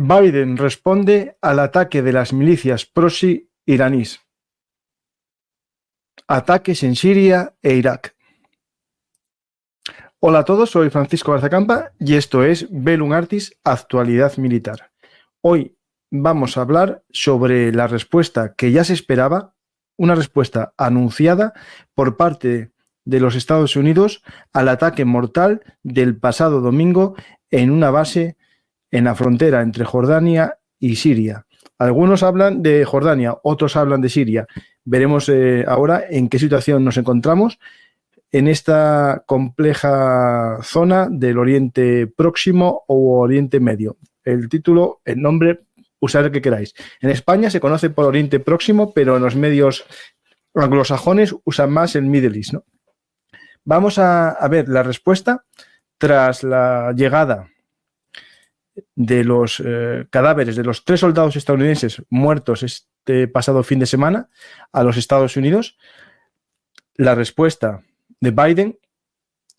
Biden responde al ataque de las milicias proxy iraníes. Ataques en Siria e Irak. Hola a todos, soy Francisco Garzacampa y esto es Velum Artis, Actualidad Militar. Hoy vamos a hablar sobre la respuesta que ya se esperaba, una respuesta anunciada por parte de los Estados Unidos al ataque mortal del pasado domingo en una base en la frontera entre Jordania y Siria. Algunos hablan de Jordania, otros hablan de Siria. Veremos ahora en qué situación nos encontramos en esta compleja zona del Oriente Próximo o Oriente Medio. El título, el nombre, usad el que queráis. En España se conoce por Oriente Próximo, pero en los medios anglosajones usan más el Middle East, ¿no? Vamos a ver la respuesta tras la llegada de los cadáveres de los 3 soldados estadounidenses muertos este pasado fin de semana a los Estados Unidos. La respuesta de Biden,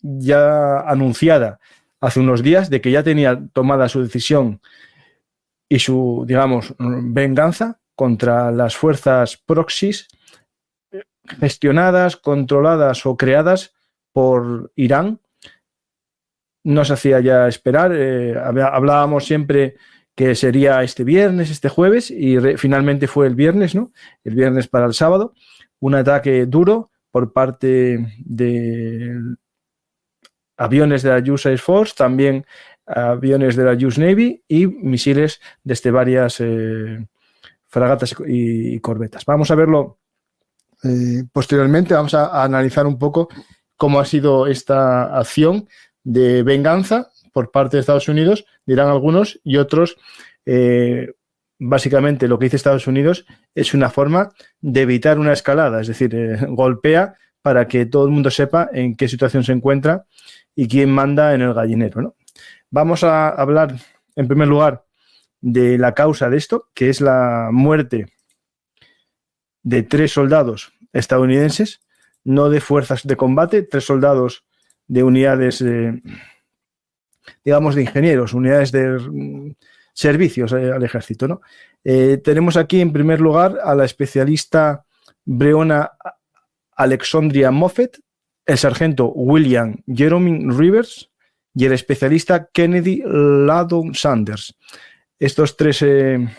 ya anunciada hace unos días, de que ya tenía tomada su decisión y su, digamos, venganza contra las fuerzas proxies gestionadas, controladas o creadas por Irán. No se hacía ya esperar. Hablábamos siempre que sería este viernes, este jueves, y finalmente fue el viernes, ¿no? El viernes para el sábado. Un ataque duro por parte de aviones de la US Air Force, también aviones de la US Navy y misiles desde varias fragatas y corbetas. Vamos a verlo posteriormente. Vamos a analizar un poco cómo ha sido esta acción de venganza por parte de Estados Unidos, dirán algunos, y otros, básicamente lo que dice Estados Unidos es una forma de evitar una escalada, es decir, golpea para que todo el mundo sepa en qué situación se encuentra y quién manda en el gallinero, ¿no? Vamos a hablar, en primer lugar, de la causa de esto, que es la muerte de 3 soldados estadounidenses, no de fuerzas de combate, 3 soldados de unidades, digamos, de ingenieros, unidades de servicios al ejército, ¿no? Tenemos aquí, en primer lugar, a la especialista Breonna Alexandria Moffett, el sargento William Jerome Rivers y el especialista Kennedy Ladon Sanders. Estos 3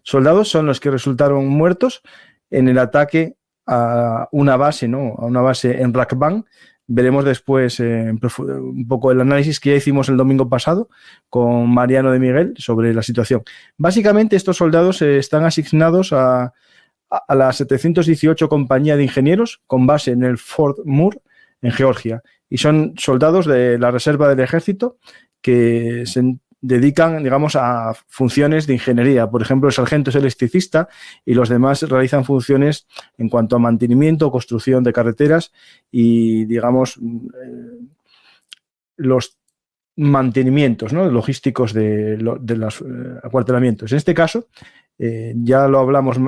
soldados son los que resultaron muertos en el ataque a una base, ¿no? A una base en Rakban. Veremos después un poco el análisis que ya hicimos el domingo pasado con Mariano de Miguel sobre la situación. Básicamente estos soldados están asignados a la 718 Compañía de Ingenieros con base en el Fort Moore, en Georgia. Y son soldados de la Reserva del Ejército que se dedican, digamos, a funciones de ingeniería. Por ejemplo, el sargento es electricista y los demás realizan funciones en cuanto a mantenimiento, construcción de carreteras y, digamos, los mantenimientos, ¿no?, logísticos de los acuartelamientos. En este caso, ya lo hablamos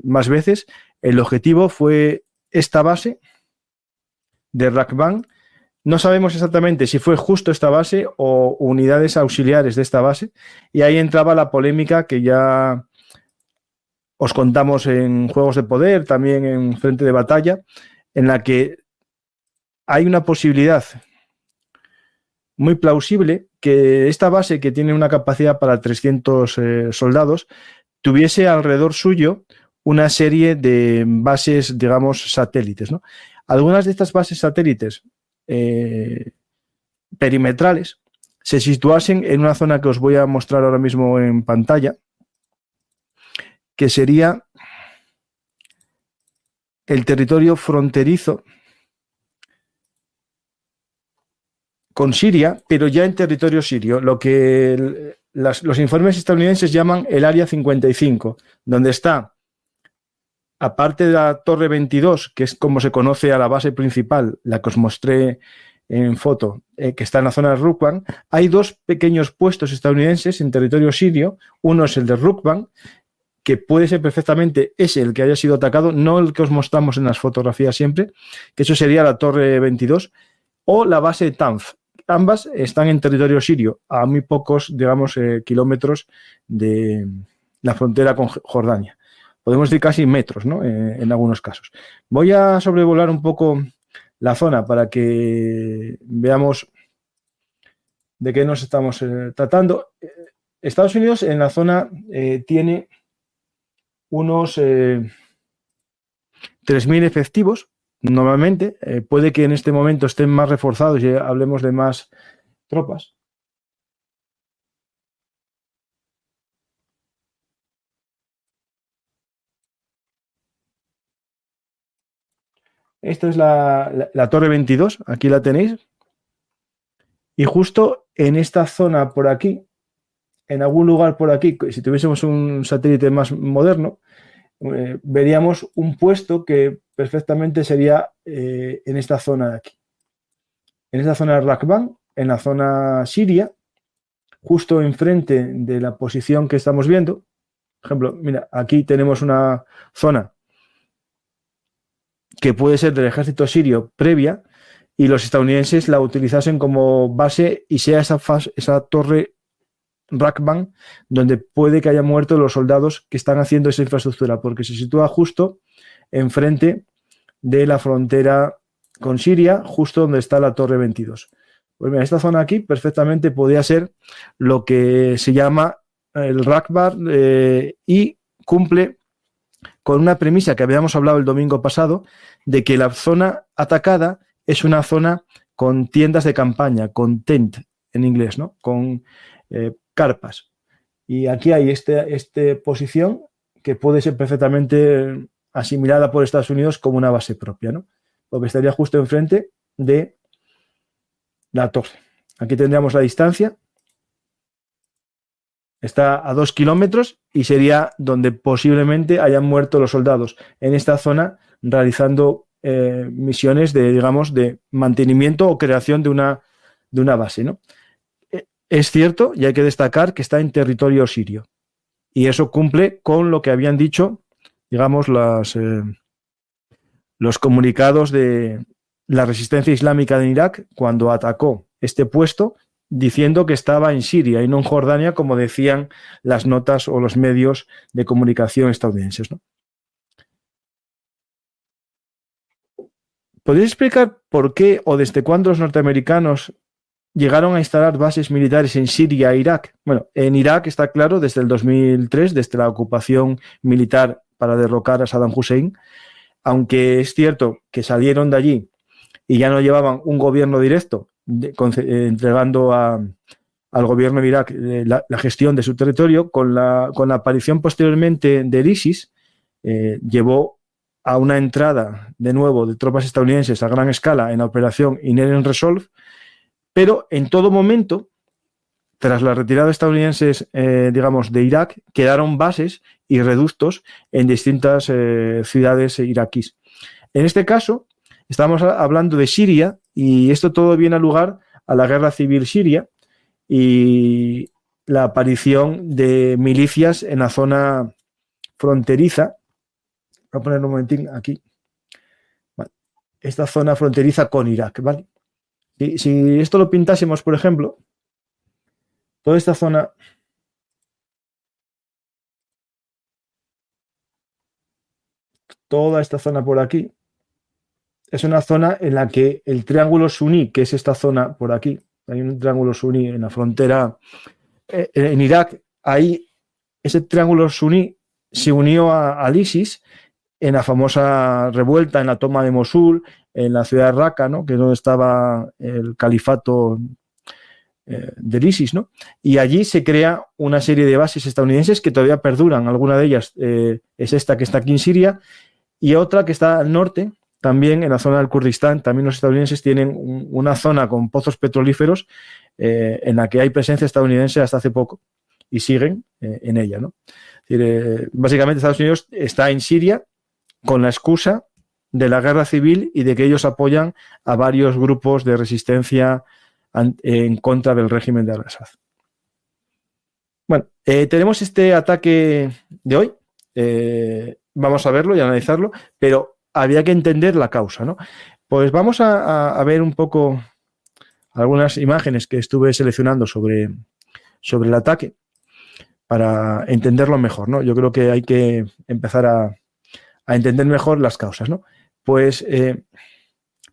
más veces, el objetivo fue esta base de Rakban. No sabemos exactamente si fue justo esta base o unidades auxiliares de esta base, y ahí entraba la polémica que ya os contamos en Juegos de Poder, también en Frente de Batalla, en la que hay una posibilidad muy plausible que esta base, que tiene una capacidad para 300 soldados, tuviese alrededor suyo una serie de bases, digamos, satélites, ¿no? Algunas de estas bases satélites perimetrales se situasen en una zona que os voy a mostrar ahora mismo en pantalla, que sería el territorio fronterizo con Siria, pero ya en territorio sirio, lo que los informes estadounidenses llaman el Área 55, donde está, aparte de la Torre 22, que es como se conoce a la base principal, la que os mostré en foto, que está en la zona de Rukban, hay 2 pequeños puestos estadounidenses en territorio sirio. Uno es el de Rukban, que puede ser perfectamente ese el que haya sido atacado, no el que os mostramos en las fotografías siempre, que eso sería la Torre 22, o la base de Tanf. ambas están en territorio sirio, a muy pocos, digamos, kilómetros de la frontera con Jordania. Podemos decir casi metros, ¿no? En algunos casos. Voy a sobrevolar un poco la zona para que veamos de qué nos estamos tratando. Estados Unidos en la zona tiene unos 3.000 efectivos. Normalmente, puede que en este momento estén más reforzados y hablemos de más tropas. Esta es la Torre 22, aquí la tenéis. Y justo en esta zona por aquí, en algún lugar por aquí, si tuviésemos un satélite más moderno, veríamos un puesto que perfectamente sería en esta zona de aquí. En esta zona de Rakban, en la zona siria, justo enfrente de la posición que estamos viendo. Por ejemplo, mira, aquí tenemos una zona que puede ser del ejército sirio previa y los estadounidenses la utilizasen como base y sea esa torre Rakban donde puede que haya muerto los soldados que están haciendo esa infraestructura, porque se sitúa justo enfrente de la frontera con Siria, justo donde está la Torre 22. Pues mira, esta zona aquí perfectamente podría ser lo que se llama el Rakbar y cumple con una premisa que habíamos hablado el domingo pasado, de que la zona atacada es una zona con tiendas de campaña, con tent en inglés, ¿no? Con carpas. Y aquí hay esta posición que puede ser perfectamente asimilada por Estados Unidos como una base propia, ¿no? Porque estaría justo enfrente de la torre. Aquí tendríamos la distancia. Está a 2 kilómetros y sería donde posiblemente hayan muerto los soldados en esta zona realizando misiones de, digamos, de mantenimiento o creación de una base, ¿no? Es cierto, y hay que destacar que está en territorio sirio. Y eso cumple con lo que habían dicho, digamos, los comunicados de la resistencia islámica de Irak cuando atacó este puesto, diciendo que estaba en Siria y no en Jordania, como decían las notas o los medios de comunicación estadounidenses, ¿no? ¿Podéis explicar por qué o desde cuándo los norteamericanos llegaron a instalar bases militares en Siria e Irak? Bueno, en Irak está claro desde el 2003, desde la ocupación militar para derrocar a Saddam Hussein, aunque es cierto que salieron de allí y ya no llevaban un gobierno directo, entregando al gobierno de Irak la gestión de su territorio, con la aparición posteriormente del ISIS, llevó a una entrada de nuevo de tropas estadounidenses a gran escala en la operación Inherent Resolve, pero en todo momento, tras la retirada de estadounidenses, digamos, de Irak, quedaron bases y reductos en distintas ciudades iraquíes. En este caso, estamos hablando de Siria y esto todo viene a lugar a la guerra civil siria y la aparición de milicias en la zona fronteriza. Voy a poner un momentín aquí. Vale. Esta zona fronteriza con Irak, ¿vale? Si esto lo pintásemos, por ejemplo, toda esta zona por aquí es una zona en la que el triángulo suní, que es esta zona por aquí, hay un triángulo suní en la frontera en Irak, ahí ese triángulo suní se unió al ISIS en la famosa revuelta, en la toma de Mosul, en la ciudad de Raqqa, ¿no? Que es donde estaba el califato del ISIS, ¿no? Y allí se crea una serie de bases estadounidenses que todavía perduran. Alguna de ellas es esta que está aquí en Siria y otra que está al norte, también en la zona del Kurdistán. También los estadounidenses tienen una zona con pozos petrolíferos en la que hay presencia estadounidense hasta hace poco y siguen en ella, ¿no? Es decir, básicamente Estados Unidos está en Siria con la excusa de la guerra civil y de que ellos apoyan a varios grupos de resistencia en contra del régimen de Al-Assad. Bueno, tenemos este ataque de hoy, vamos a verlo y analizarlo, pero había que entender la causa, ¿no? Pues vamos a ver un poco algunas imágenes que estuve seleccionando sobre el ataque para entenderlo mejor, ¿no? Yo creo que hay que empezar a entender mejor las causas, ¿no? Pues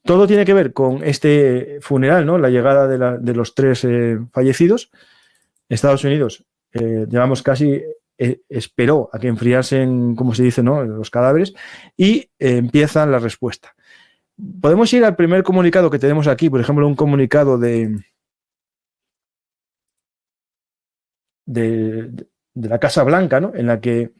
todo tiene que ver con este funeral, ¿no? La llegada de los 3 fallecidos. Estados Unidos, digamos, casi esperó a que enfriasen, como se dice, ¿no?, los cadáveres, y empieza la respuesta. Podemos ir al primer comunicado que tenemos aquí, por ejemplo, un comunicado de la Casa Blanca, ¿no?, en la que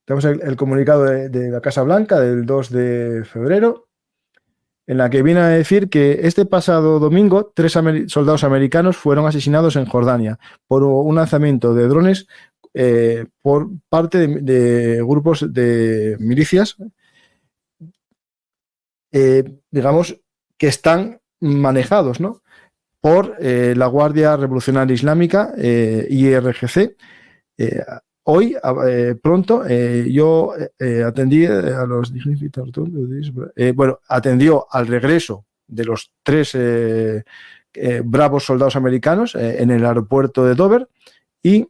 tenemos el comunicado de la Casa Blanca del 2 de febrero, en la que viene a decir que este pasado domingo 3 soldados americanos fueron asesinados en Jordania por un lanzamiento de drones por parte de grupos de milicias, digamos, que están manejados, ¿no?, por la Guardia Revolucionaria Islámica, IRGC. Hoy, pronto, yo atendí a los... atendió al regreso de los 3 bravos soldados americanos en el aeropuerto de Dover y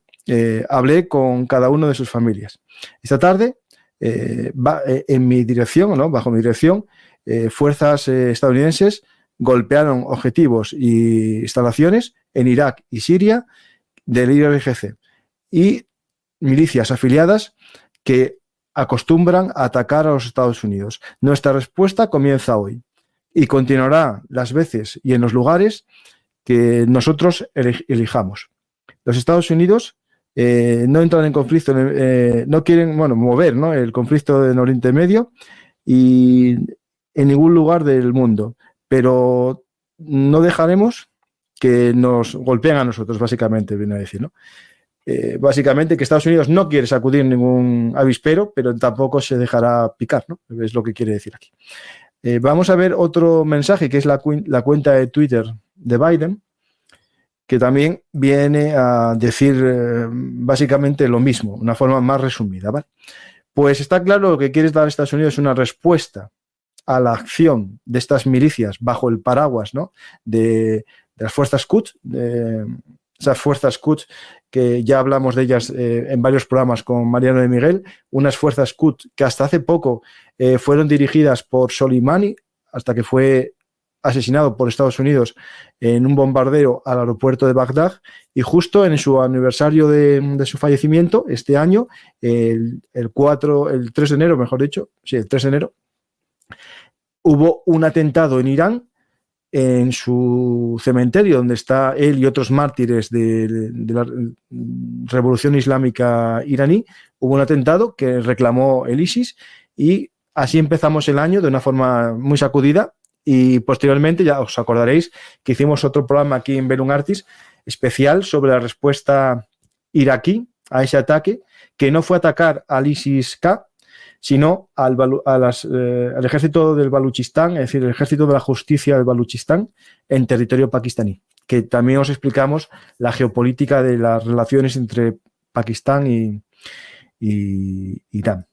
hablé con cada uno de sus familias. Esta tarde, en mi dirección, ¿no?, bajo mi dirección, fuerzas estadounidenses golpearon objetivos e instalaciones en Irak y Siria del IRGC y milicias afiliadas que acostumbran a atacar a los Estados Unidos. Nuestra respuesta comienza hoy y continuará las veces y en los lugares que nosotros elijamos. Los Estados Unidos no entran en conflicto, no quieren, mover, ¿no?, el conflicto en Oriente Medio y en ningún lugar del mundo, pero no dejaremos que nos golpeen a nosotros, básicamente, viene a decir, ¿no? Básicamente que Estados Unidos no quiere sacudir ningún avispero, pero tampoco se dejará picar, ¿no? Es lo que quiere decir aquí. Vamos a ver otro mensaje, que es la cuenta de Twitter de Biden, que también viene a decir básicamente lo mismo, una forma más resumida, ¿vale? Pues está claro, lo que quiere dar Estados Unidos es una respuesta a la acción de estas milicias bajo el paraguas, ¿no?, de las fuerzas Quds, esas fuerzas Quds que ya hablamos de ellas en varios programas con Mariano de Miguel, unas fuerzas Quds que hasta hace poco fueron dirigidas por Soleimani, hasta que fue asesinado por Estados Unidos en un bombardeo al aeropuerto de Bagdad, y justo en su aniversario de su fallecimiento, este año, el 3 de enero, mejor dicho, sí, el 3 de enero, hubo un atentado en Irán, en su cementerio, donde está él y otros mártires de la Revolución Islámica iraní. Hubo un atentado que reclamó el ISIS y así empezamos el año de una forma muy sacudida, y posteriormente ya os acordaréis que hicimos otro programa aquí en Bellum Artis especial sobre la respuesta iraquí a ese ataque, que no fue atacar al ISIS-K, sino al ejército del Baluchistán, es decir, el ejército de la justicia del Baluchistán en territorio pakistaní, que también os explicamos la geopolítica de las relaciones entre Pakistán y Irán.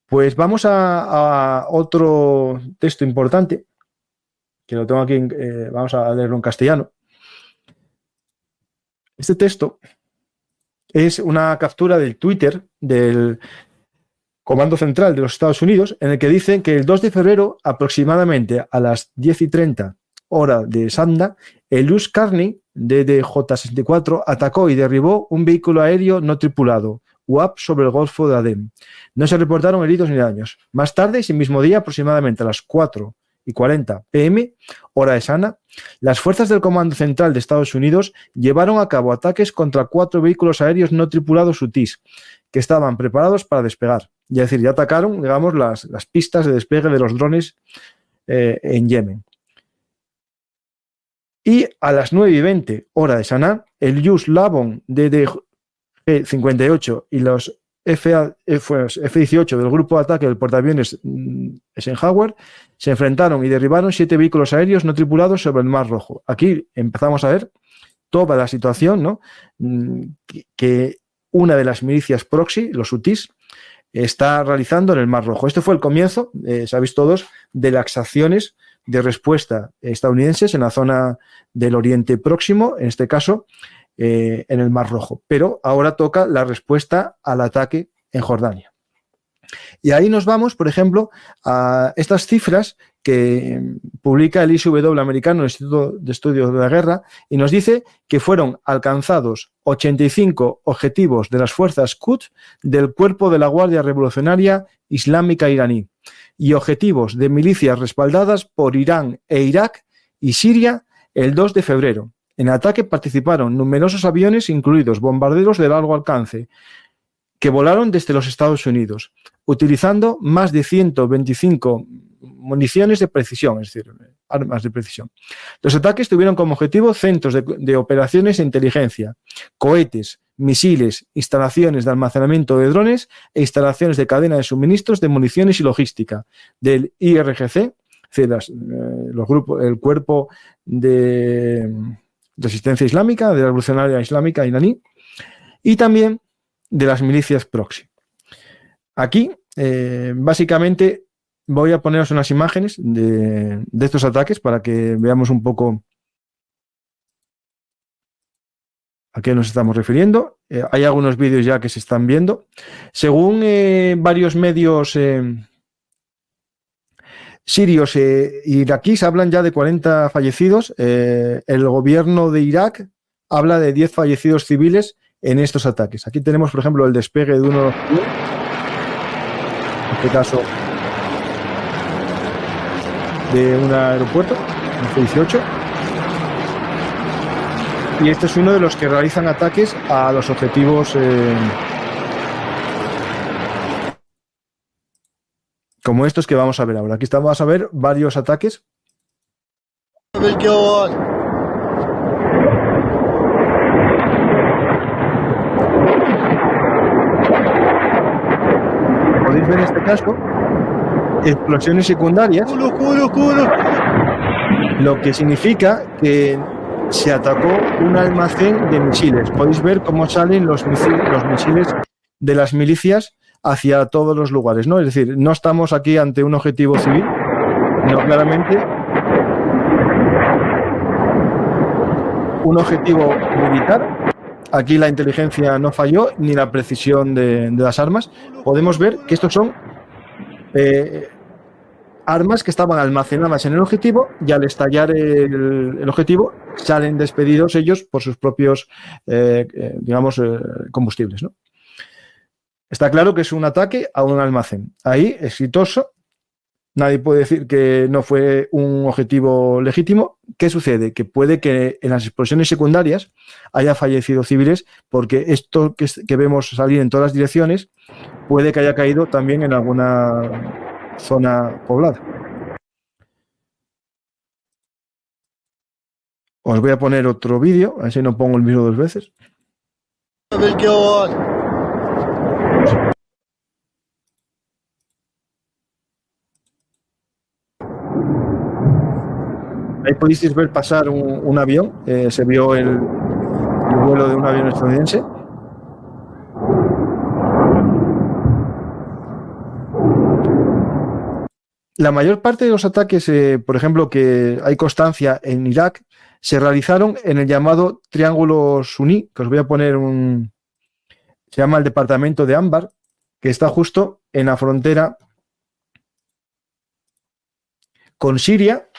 Pues vamos a otro texto importante, que lo tengo aquí, vamos a leerlo en castellano. Este texto es una captura del Twitter del Comando Central de los Estados Unidos, en el que dicen que el 2 de febrero, aproximadamente a las 10:30 hora de Sanda, el Luz Carney, DDJ-64, atacó y derribó un vehículo aéreo no tripulado, UAP, sobre el Golfo de Adén. No se reportaron heridos ni daños. Más tarde, ese mismo día, aproximadamente a las 4:40 p.m., hora de Sana, las fuerzas del Comando Central de Estados Unidos llevaron a cabo ataques contra 4 vehículos aéreos no tripulados UTIS, que estaban preparados para despegar. Es decir, ya atacaron, digamos, las pistas de despegue de los drones en Yemen. Y a las 9:20 hora de Sanaa, el Yus Lavon DDG-58 y los F-18 del grupo de ataque del portaaviones Eisenhower se enfrentaron y derribaron 7 vehículos aéreos no tripulados sobre el Mar Rojo. Aquí empezamos a ver toda la situación, ¿no?, que una de las milicias proxy, los hutíes, está realizando en el Mar Rojo. Este fue el comienzo, sabéis todos, de las acciones de respuesta estadounidenses en la zona del Oriente Próximo, en este caso, en el Mar Rojo. Pero ahora toca la respuesta al ataque en Jordania. Y ahí nos vamos, por ejemplo, a estas cifras que publica el ISW americano, el Instituto de Estudios de la Guerra, y nos dice que fueron alcanzados 85 objetivos de las fuerzas Quds del cuerpo de la Guardia Revolucionaria Islámica iraní y objetivos de milicias respaldadas por Irán e Irak y Siria el 2 de febrero. En el ataque participaron numerosos aviones, incluidos bombarderos de largo alcance, que volaron desde los Estados Unidos, utilizando más de 125 municiones de precisión, es decir, armas de precisión. Los ataques tuvieron como objetivo centros de operaciones de inteligencia, cohetes, misiles, instalaciones de almacenamiento de drones e instalaciones de cadena de suministros de municiones y logística del IRGC, es decir, el cuerpo de resistencia islámica, de la revolucionaria islámica iraní, y también de las milicias proxy. Aquí, básicamente, voy a poneros unas imágenes de estos ataques para que veamos un poco a qué nos estamos refiriendo. Hay algunos vídeos ya que se están viendo. Según varios medios sirios e iraquíes, hablan ya de 40 fallecidos. El gobierno de Irak habla de 10 fallecidos civiles en estos ataques. Aquí tenemos, por ejemplo, el despegue de uno, en este caso, de un aeropuerto, el F-18. Y este es uno de los que realizan ataques a los objetivos como estos que vamos a ver ahora. Aquí vamos a ver varios ataques. Podéis ver en este caso explosiones secundarias, lo que significa que se atacó un almacén de misiles. Podéis ver cómo salen los misiles de las milicias hacia todos los lugares, ¿no? Es decir, no estamos aquí ante un objetivo civil, sino claramente un objetivo militar. Aquí la inteligencia no falló, ni la precisión de las armas. Podemos ver que estos son armas que estaban almacenadas en el objetivo y al estallar el objetivo salen despedidos ellos por sus propios, combustibles, ¿no? Está claro que es un ataque a un almacén. Ahí, exitoso. Nadie puede decir que no fue un objetivo legítimo. ¿Qué sucede? Que puede que en las explosiones secundarias haya fallecido civiles porque esto que vemos salir en todas las direcciones puede que haya caído también en alguna zona poblada. Os voy a poner otro vídeo, a ver si no pongo el mismo dos veces. Ahí pudisteis ver pasar un avión, se vio el vuelo de un avión estadounidense. La mayor parte de los ataques, por ejemplo, que hay constancia en Irak, se realizaron en el llamado Triángulo Suní, que os voy a poner se llama el departamento de Anbar, que está justo en la frontera con Siria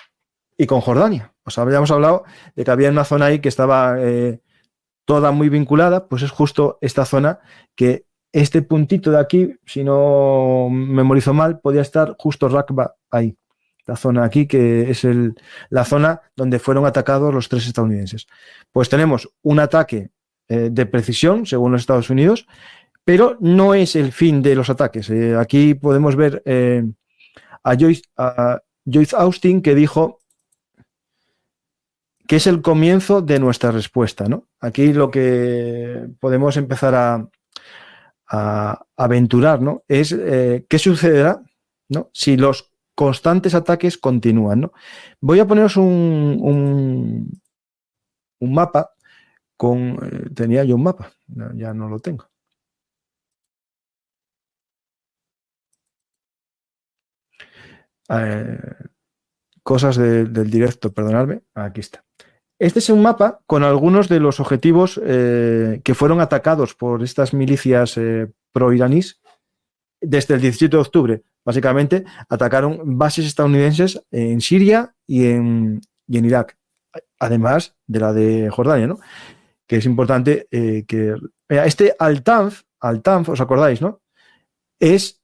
y con Jordania. Os habíamos hablado de que había una zona ahí que estaba toda muy vinculada, pues es justo esta zona que este puntito de aquí, si no memorizo mal, podía estar justo Raqqa ahí. La zona aquí, que es la zona donde fueron atacados los 3 estadounidenses. Pues tenemos un ataque de precisión, según los Estados Unidos, pero no es el fin de los ataques. Aquí podemos ver a Joyce Austin, que dijo que es el comienzo de nuestra respuesta, ¿no? Aquí lo que podemos empezar a aventurar, ¿no? Es qué sucederá, ¿no? Si los constantes ataques continúan, ¿no? Voy a poneros un mapa con... tenía yo un mapa, ya no lo tengo. cosas del directo, perdonadme. Aquí está. Este es un mapa con algunos de los objetivos que fueron atacados por estas milicias pro-iraníes desde el 17 de octubre. Básicamente atacaron bases estadounidenses en Siria y en Irak, además de la de Jordania, ¿no? Que es importante que... Este Al-Tanf, ¿os acordáis, no? Es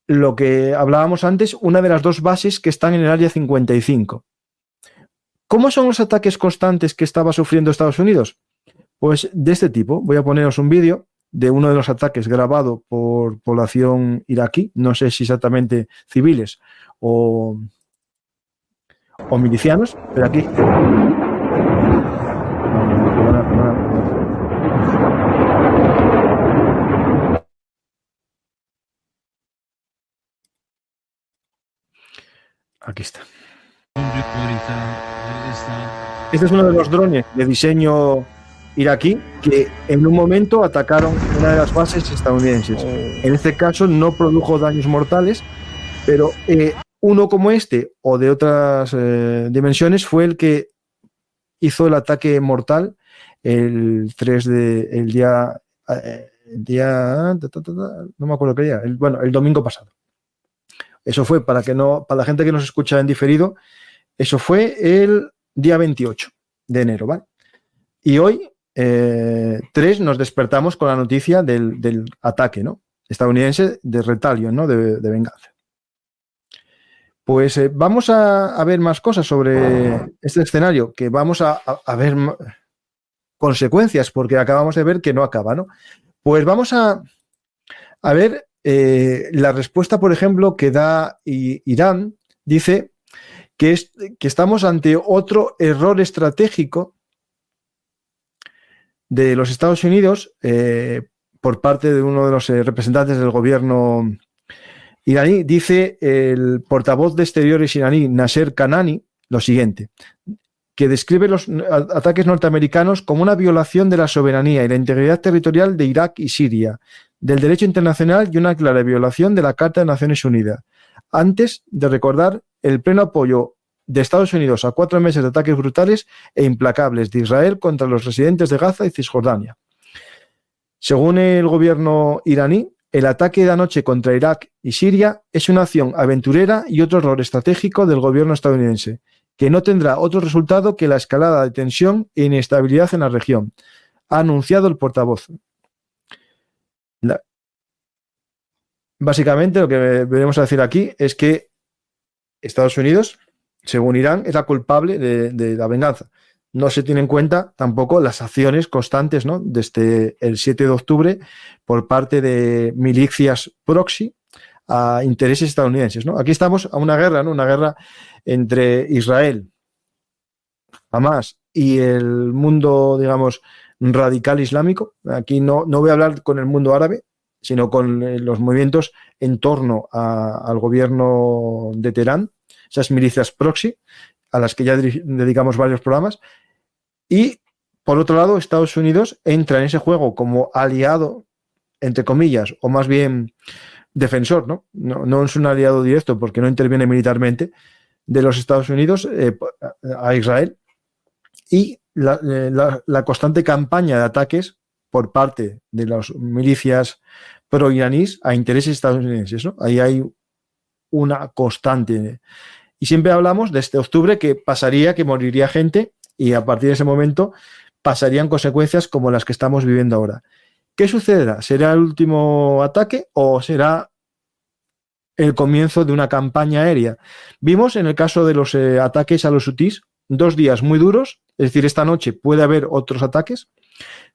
lo que hablábamos antes, una de las dos bases que están en el Área 55. ¿Cómo son los ataques constantes que estaba sufriendo Estados Unidos? Pues de este tipo. Voy a poneros un vídeo de uno de los ataques grabado por población iraquí, no sé si exactamente civiles o milicianos, pero aquí... Aquí está. Este es uno de los drones de diseño iraquí que en un momento atacaron una de las bases estadounidenses. En este caso no produjo daños mortales, pero uno como este o de otras dimensiones fue el que hizo el ataque mortal el día no me acuerdo qué día, el domingo pasado. Eso fue, para la gente que nos escucha en diferido, eso fue el día 28 de enero, ¿vale? Y hoy, 3, nos despertamos con la noticia del ataque, ¿no? Estadounidense de retaliation, ¿no? De venganza. Pues vamos a ver más cosas sobre este escenario, que vamos a ver consecuencias, porque acabamos de ver que no acaba, ¿no? Pues vamos a ver la respuesta, por ejemplo, que da Irán. Dice que estamos ante otro error estratégico de los Estados Unidos por parte de uno de los representantes del gobierno iraní. Dice el portavoz de Exteriores iraní, Nasser Kanani, lo siguiente, que describe los ataques norteamericanos como una violación de la soberanía y la integridad territorial de Irak y Siria, del derecho internacional y una clara violación de la Carta de Naciones Unidas, antes de recordar el pleno apoyo de Estados Unidos a 4 meses de ataques brutales e implacables de Israel contra los residentes de Gaza y Cisjordania. Según el gobierno iraní, el ataque de anoche contra Irak y Siria es una acción aventurera y otro error estratégico del gobierno estadounidense, que no tendrá otro resultado que la escalada de tensión e inestabilidad en la región, ha anunciado el portavoz. Básicamente lo que venimos a decir aquí es que Estados Unidos, según Irán, es la culpable de la venganza. No se tiene en cuenta tampoco las acciones constantes, ¿no?, desde el 7 de octubre por parte de milicias proxy a intereses estadounidenses, ¿no? Aquí estamos a una guerra, ¿no?, una guerra entre Israel, Hamas y el mundo, digamos, radical islámico. Aquí no voy a hablar con el mundo árabe, sino con los movimientos en torno al gobierno de Teherán, esas milicias proxy, a las que ya dedicamos varios programas. Y, por otro lado, Estados Unidos entra en ese juego como aliado, entre comillas, o más bien defensor, ¿no? No es un aliado directo porque no interviene militarmente, de los Estados Unidos a Israel. Y la constante campaña de ataques por parte de las milicias pro-iraníes a intereses estadounidenses, ¿no? Ahí hay una constante. Y siempre hablamos de este octubre que pasaría, que moriría gente, y a partir de ese momento pasarían consecuencias como las que estamos viviendo ahora. ¿Qué sucederá? ¿Será el último ataque o será el comienzo de una campaña aérea? Vimos en el caso de los ataques a los hutíes 2 días muy duros, es decir, esta noche puede haber otros ataques,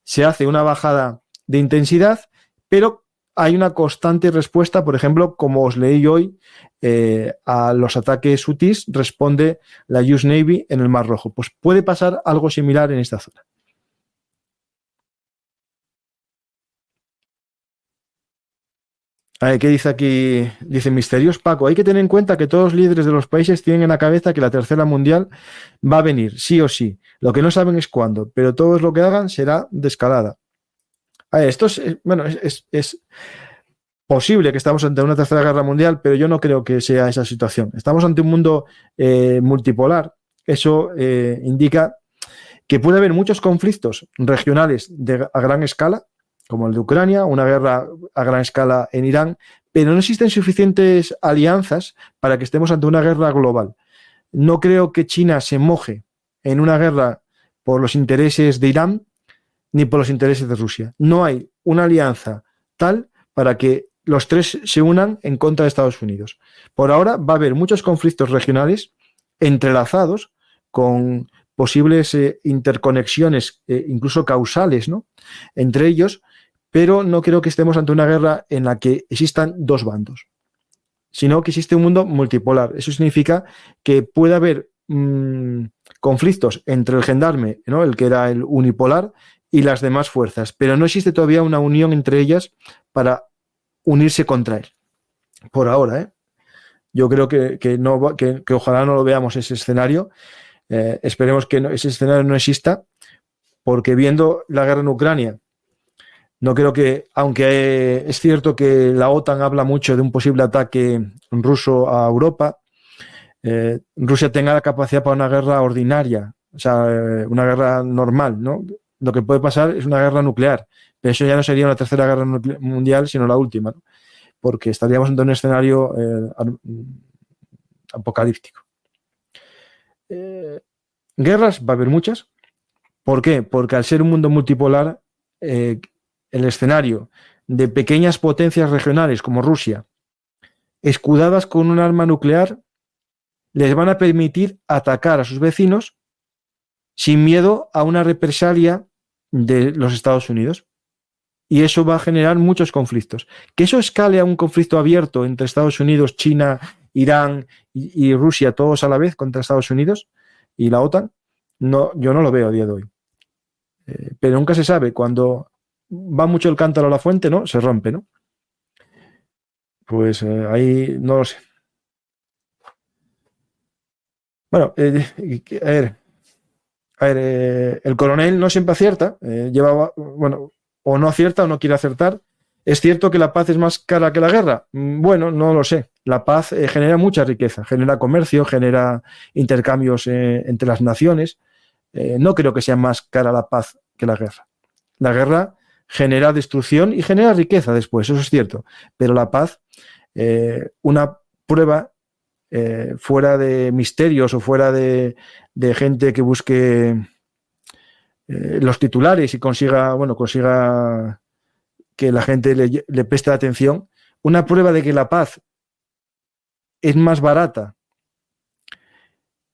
se hace una bajada de intensidad, pero hay una constante respuesta. Por ejemplo, como os leí hoy, a los ataques hutíes responde la US Navy en el Mar Rojo. Pues puede pasar algo similar en esta zona. A ver, ¿qué dice aquí? Dice Misterios Paco, hay que tener en cuenta que todos los líderes de los países tienen en la cabeza que la tercera mundial va a venir, sí o sí. Lo que no saben es cuándo, pero todo lo que hagan será de escalada. A ver, esto es, bueno, es posible que estamos ante una tercera guerra mundial, pero yo no creo que sea esa situación. Estamos ante un mundo multipolar. Eso indica que puede haber muchos conflictos regionales a gran escala, como el de Ucrania, una guerra a gran escala en Irán, pero no existen suficientes alianzas para que estemos ante una guerra global. No creo que China se moje en una guerra por los intereses de Irán ni por los intereses de Rusia. No hay una alianza tal para que los tres se unan en contra de Estados Unidos. Por ahora va a haber muchos conflictos regionales entrelazados con posibles interconexiones, incluso causales, ¿no?, entre ellos, pero no creo que estemos ante una guerra en la que existan dos bandos, sino que existe un mundo multipolar. Eso significa que puede haber conflictos entre el gendarme, ¿no?, el que era el unipolar, y las demás fuerzas, pero no existe todavía una unión entre ellas para unirse contra él. Por ahora, yo creo que ojalá no lo veamos ese escenario. Esperemos que ese escenario no exista, porque viendo la guerra en Ucrania, no creo que, aunque es cierto que la OTAN habla mucho de un posible ataque ruso a Europa, Rusia tenga la capacidad para una guerra ordinaria, o sea, una guerra normal, ¿no? Lo que puede pasar es una guerra nuclear, pero eso ya no sería una tercera guerra mundial, sino la última, ¿no?, porque estaríamos en un escenario apocalíptico. Guerras va a haber muchas. ¿Por qué? Porque al ser un mundo multipolar, el escenario de pequeñas potencias regionales como Rusia, escudadas con un arma nuclear, les van a permitir atacar a sus vecinos sin miedo a una represalia de los Estados Unidos. Y eso va a generar muchos conflictos. Que eso escale a un conflicto abierto entre Estados Unidos, China, Irán y Rusia, todos a la vez contra Estados Unidos y la OTAN, no, yo no lo veo a día de hoy. Pero nunca se sabe. Cuando va mucho el cántaro a la fuente, ¿no?, se rompe, ¿no? Pues ahí no lo sé. Bueno, a ver, el coronel no siempre acierta, bueno, o no acierta o no quiere acertar. ¿Es cierto que la paz es más cara que la guerra? Bueno, no lo sé. La paz genera mucha riqueza, genera comercio, genera intercambios entre las naciones. No creo que sea más cara la paz que la guerra. La guerra genera destrucción y genera riqueza después, eso es cierto. Pero la paz, una prueba fuera de misterios o fuera de gente que busque los titulares y consiga que la gente le preste atención, una prueba de que la paz es más barata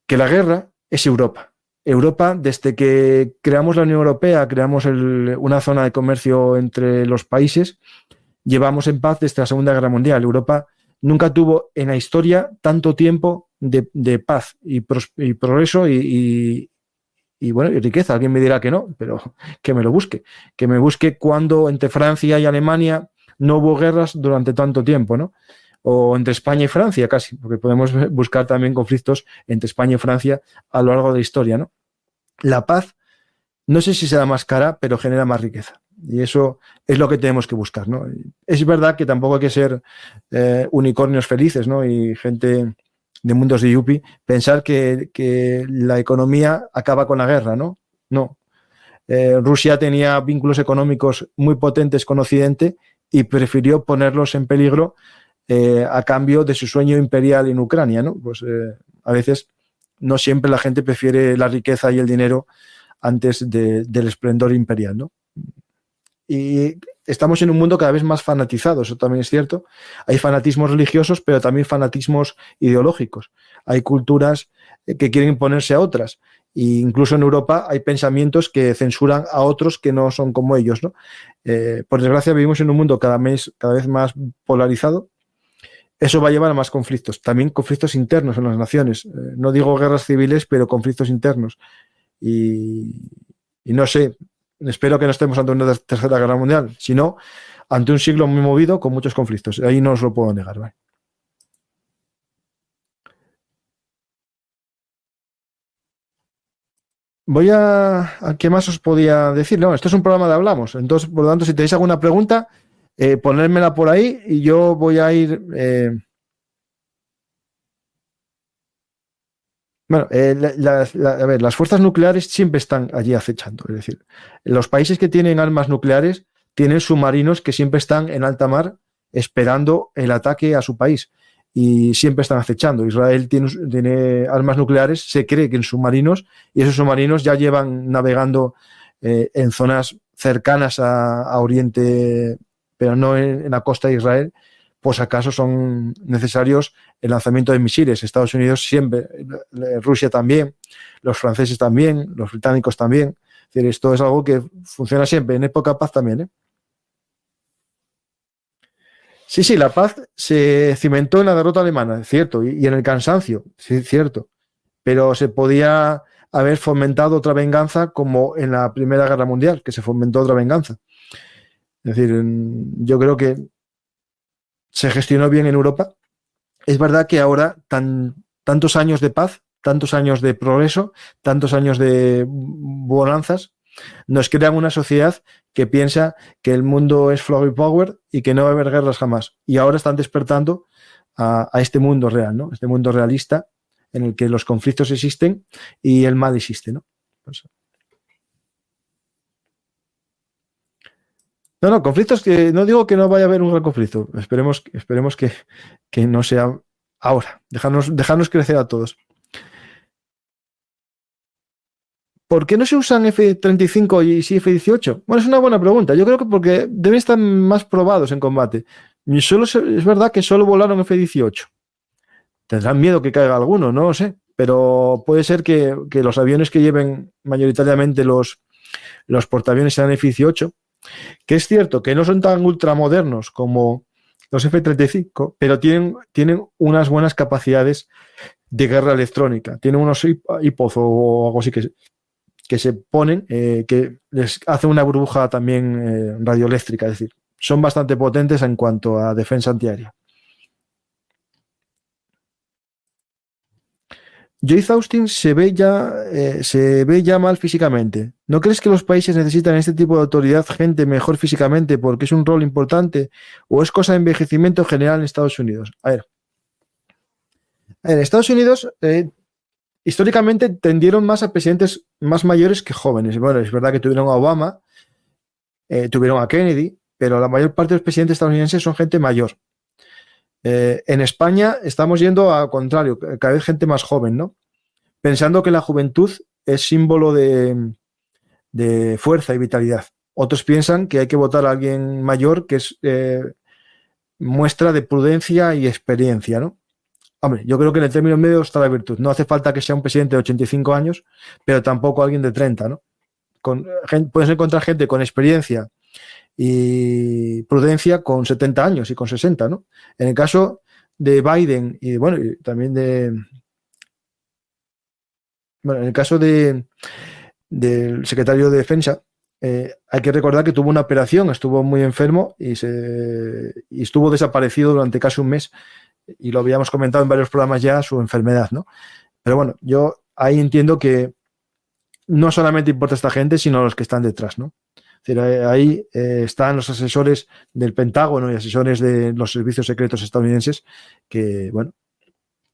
que la guerra es Europa. Europa, desde que creamos la Unión Europea, creamos una zona de comercio entre los países, llevamos en paz desde la Segunda Guerra Mundial. Europa nunca tuvo en la historia tanto tiempo de paz y progreso y riqueza. Alguien me dirá que no, pero que me lo busque. Que me busque cuando entre Francia y Alemania no hubo guerras durante tanto tiempo, ¿no? O entre España y Francia casi, porque podemos buscar también conflictos entre España y Francia a lo largo de la historia, ¿no? La paz, no sé si será más cara, pero genera más riqueza. Y eso es lo que tenemos que buscar, ¿no? Es verdad que tampoco hay que ser unicornios felices, ¿no?, y gente de mundos de yuppie, pensar que la economía acaba con la guerra, ¿no? No. Rusia tenía vínculos económicos muy potentes con Occidente y prefirió ponerlos en peligro a cambio de su sueño imperial en Ucrania, ¿no? Pues a veces no siempre la gente prefiere la riqueza y el dinero antes del esplendor imperial, ¿no? Y estamos en un mundo cada vez más fanatizado, eso también es cierto. Hay fanatismos religiosos, pero también fanatismos ideológicos. Hay culturas que quieren imponerse a otras. E incluso en Europa hay pensamientos que censuran a otros que no son como ellos, ¿no? Por desgracia vivimos en un mundo cada vez más polarizado. Eso va a llevar a más conflictos, también conflictos internos en las naciones. No digo guerras civiles, pero conflictos internos. Y no sé, espero que no estemos ante una tercera guerra mundial, sino ante un siglo muy movido con muchos conflictos. Ahí no os lo puedo negar, ¿vale? Voy a... ¿Qué más os podía decir? No, esto es un programa de Hablamos. Entonces, por lo tanto, si tenéis alguna pregunta, ponérmela por ahí y yo voy a ir... Bueno, a ver, las fuerzas nucleares siempre están allí acechando. Es decir, los países que tienen armas nucleares tienen submarinos que siempre están en alta mar esperando el ataque a su país y siempre están acechando. Israel tiene armas nucleares, se cree que en submarinos, y esos submarinos ya llevan navegando en zonas cercanas a Oriente, pero no en la costa de Israel, pues acaso son necesarios el lanzamiento de misiles. Estados Unidos siempre, Rusia también, los franceses también, los británicos también. Es decir, esto es algo que funciona siempre, en época de paz también, ¿eh? Sí, sí, la paz se cimentó en la derrota alemana, es cierto, y en el cansancio, sí, es cierto, pero se podía haber fomentado otra venganza como en la Primera Guerra Mundial, que se fomentó otra venganza. Es decir, yo creo que se gestionó bien en Europa. Es verdad que ahora tantos años de paz, tantos años de progreso, tantos años de bonanzas, nos crean una sociedad que piensa que el mundo es flower power y que no va a haber guerras jamás. Y ahora están despertando a este mundo real, ¿no? Este mundo realista en el que los conflictos existen y el mal existe, ¿no? Pues, no, conflictos que no digo que no vaya a haber un gran conflicto. Esperemos que no sea ahora. Dejarnos crecer a todos. ¿Por qué no se usan F-35 y sí F-18? Bueno, es una buena pregunta. Yo creo que porque deben estar más probados en combate. Y es verdad que solo volaron F-18. Tendrán miedo que caiga alguno, no lo sé. Pero puede ser que los aviones que lleven mayoritariamente los portaaviones sean F-18, que es cierto que no son tan ultramodernos como los F-35, pero tienen unas buenas capacidades de guerra electrónica. Tienen unos HIPOZ o algo así que se ponen, que les hace una burbuja también radioeléctrica, es decir, son bastante potentes en cuanto a defensa antiaérea. Joyce Austin se ve ya mal físicamente. ¿No crees que los países necesitan este tipo de autoridad, gente mejor físicamente, porque es un rol importante? ¿O es cosa de envejecimiento general en Estados Unidos? A ver, en Estados Unidos históricamente tendieron más a presidentes más mayores que jóvenes. Bueno, es verdad que tuvieron a Obama, tuvieron a Kennedy, pero la mayor parte de los presidentes estadounidenses son gente mayor. En España estamos yendo al contrario, cada vez gente más joven, ¿no? Pensando que la juventud es símbolo de fuerza y vitalidad. Otros piensan que hay que votar a alguien mayor que es muestra de prudencia y experiencia, ¿no? Hombre, yo creo que en el término medio está la virtud. No hace falta que sea un presidente de 85 años, pero tampoco alguien de 30, ¿no? Puedes encontrar gente con experiencia y prudencia con 70 años y con 60, ¿no? En el caso de Biden y bueno, y también en el caso del secretario de Defensa, hay que recordar que tuvo una operación, estuvo muy enfermo y estuvo desaparecido durante casi un mes, y lo habíamos comentado en varios programas ya, su enfermedad, ¿no? Pero bueno, yo ahí entiendo que no solamente importa esta gente, sino los que están detrás, ¿no? Es decir, ahí están los asesores del Pentágono y asesores de los servicios secretos estadounidenses que, bueno,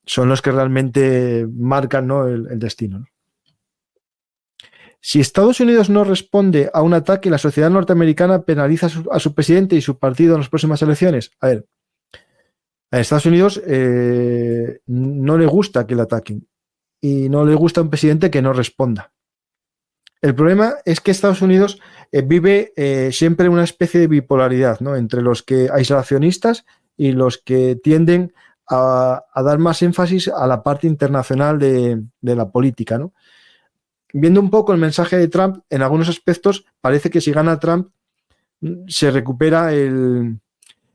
son los que realmente marcan, ¿no?, el destino, ¿no? Si Estados Unidos no responde a un ataque, la sociedad norteamericana penaliza a su presidente y su partido en las próximas elecciones. A ver, a Estados Unidos no le gusta que le ataquen y no le gusta un presidente que no responda. El problema es que Estados Unidos vive siempre una especie de bipolaridad, ¿no?, entre los que aislacionistas y los que tienden a dar más énfasis a la parte internacional de la política, ¿no? Viendo un poco el mensaje de Trump, en algunos aspectos parece que si gana Trump se recupera el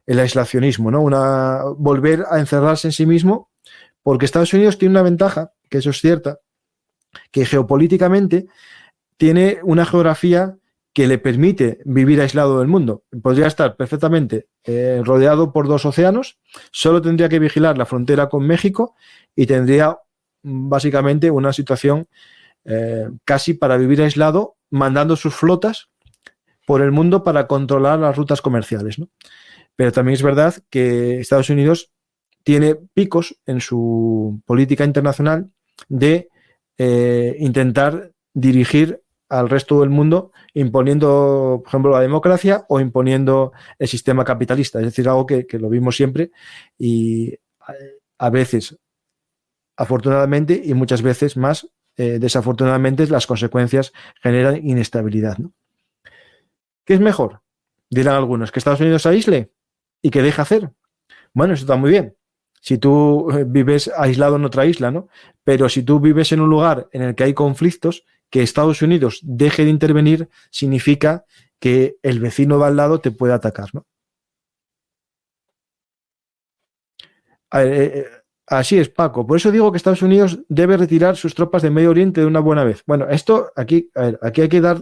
aislacionismo, ¿no? Volver a encerrarse en sí mismo, porque Estados Unidos tiene una ventaja, que eso es cierta, que geopolíticamente tiene una geografía que le permite vivir aislado del mundo. Podría estar perfectamente rodeado por dos océanos, solo tendría que vigilar la frontera con México y tendría básicamente una situación casi para vivir aislado, mandando sus flotas por el mundo para controlar las rutas comerciales, ¿no? Pero también es verdad que Estados Unidos tiene picos en su política internacional de intentar dirigir al resto del mundo imponiendo, por ejemplo, la democracia o imponiendo el sistema capitalista. Es decir, algo que lo vimos siempre y a veces, afortunadamente, y muchas veces más, desafortunadamente, las consecuencias generan inestabilidad, ¿no? ¿Qué es mejor? Dirán algunos, que Estados Unidos se aísle y que deje hacer. Bueno, eso está muy bien. Si tú vives aislado en otra isla, ¿no? Pero si tú vives en un lugar en el que hay conflictos, que Estados Unidos deje de intervenir significa que el vecino de al lado te puede atacar, ¿no? Así es, Paco. Por eso digo que Estados Unidos debe retirar sus tropas de Medio Oriente de una buena vez. Bueno, esto aquí, aquí hay que dar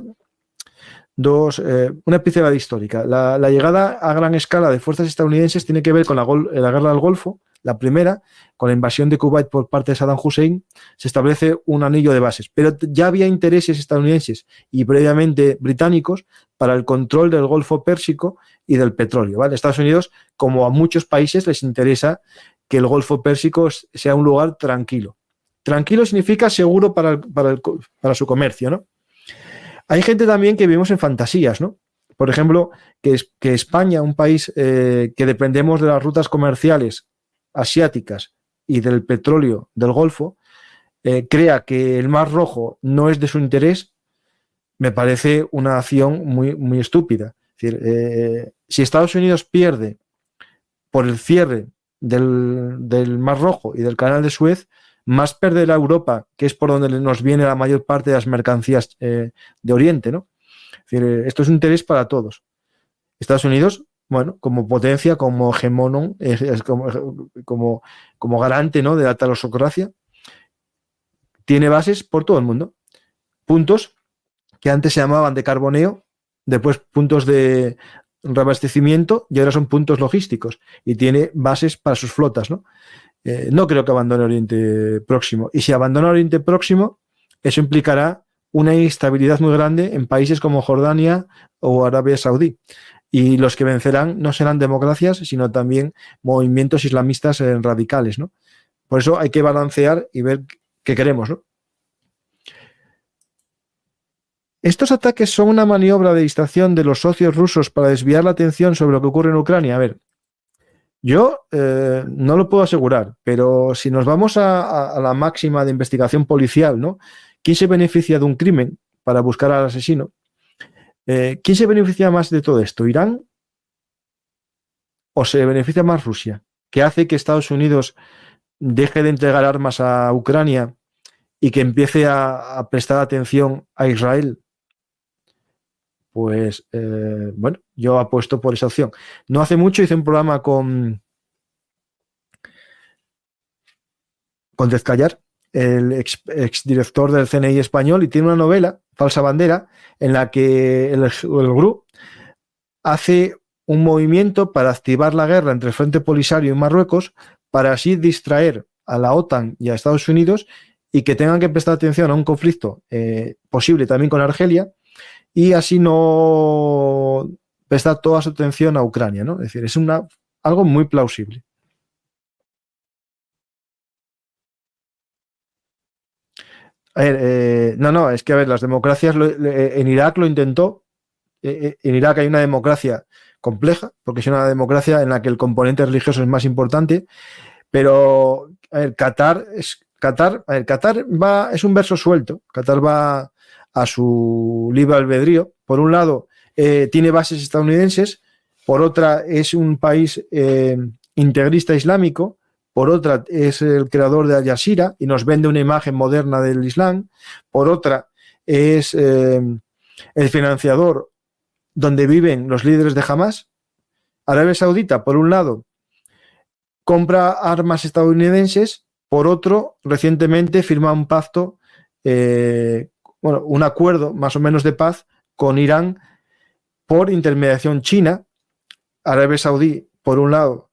una pincelada histórica. La llegada a gran escala de fuerzas estadounidenses tiene que ver con la guerra del Golfo, la primera, con la invasión de Kuwait por parte de Saddam Hussein, se establece un anillo de bases. Pero ya había intereses estadounidenses y previamente británicos para el control del Golfo Pérsico y del petróleo, ¿vale? Estados Unidos, como a muchos países, les interesa que el Golfo Pérsico sea un lugar tranquilo. Tranquilo significa seguro para su comercio, ¿no? Hay gente también que vivimos en fantasías, ¿no? Por ejemplo, que España, un país que dependemos de las rutas comerciales asiáticas y del petróleo del Golfo, crea que el Mar Rojo no es de su interés, me parece una acción muy, muy estúpida. Es decir, si Estados Unidos pierde por el cierre del Mar Rojo y del Canal de Suez, más perderá Europa, que es por donde nos viene la mayor parte de las mercancías de Oriente, ¿no? Es decir, esto es un interés para todos. Estados Unidos, bueno, como potencia, como hegemón, como garante, ¿no?, de la talosocracia, tiene bases por todo el mundo. Puntos que antes se llamaban de carboneo, después puntos de reabastecimiento y ahora son puntos logísticos y tiene bases para sus flotas, ¿no? No creo que abandone Oriente Próximo. Y si abandona Oriente Próximo, eso implicará una inestabilidad muy grande en países como Jordania o Arabia Saudí. Y los que vencerán no serán democracias, sino también movimientos islamistas radicales, ¿no? Por eso hay que balancear y ver qué queremos, ¿no? Estos ataques son una maniobra de distracción de los socios rusos para desviar la atención sobre lo que ocurre en Ucrania. A ver, yo no lo puedo asegurar, pero si nos vamos a la máxima de investigación policial, ¿no? ¿Quién se beneficia de un crimen para buscar al asesino? ¿Quién se beneficia más de todo esto? ¿Irán o se beneficia más Rusia? ¿Qué hace que Estados Unidos deje de entregar armas a Ucrania y que empiece a prestar atención a Israel? Pues, bueno, yo apuesto por esa opción. No hace mucho hice un programa con Dezcayar, el exdirector del CNI español, y tiene una novela, Falsa Bandera, en la que el GRU hace un movimiento para activar la guerra entre el Frente Polisario y Marruecos para así distraer a la OTAN y a Estados Unidos y que tengan que prestar atención a un conflicto posible también con Argelia y así no prestar toda su atención a Ucrania, ¿no? Es decir, es algo muy plausible. A ver, no, es que a ver, las democracias en Irak lo intentó. En Irak hay una democracia compleja, porque es una democracia en la que el componente religioso es más importante, pero a ver, Qatar es un verso suelto. Qatar va a su libre albedrío. Por un lado, tiene bases estadounidenses, por otra, es un país integrista islámico, por otra, es el creador de Al Jazeera y nos vende una imagen moderna del Islam, por otra, es el financiador donde viven los líderes de Hamas. Arabia Saudita, por un lado, compra armas estadounidenses, por otro, recientemente firma un pacto, un acuerdo más o menos de paz con Irán por intermediación china. Arabia Saudí, por un lado,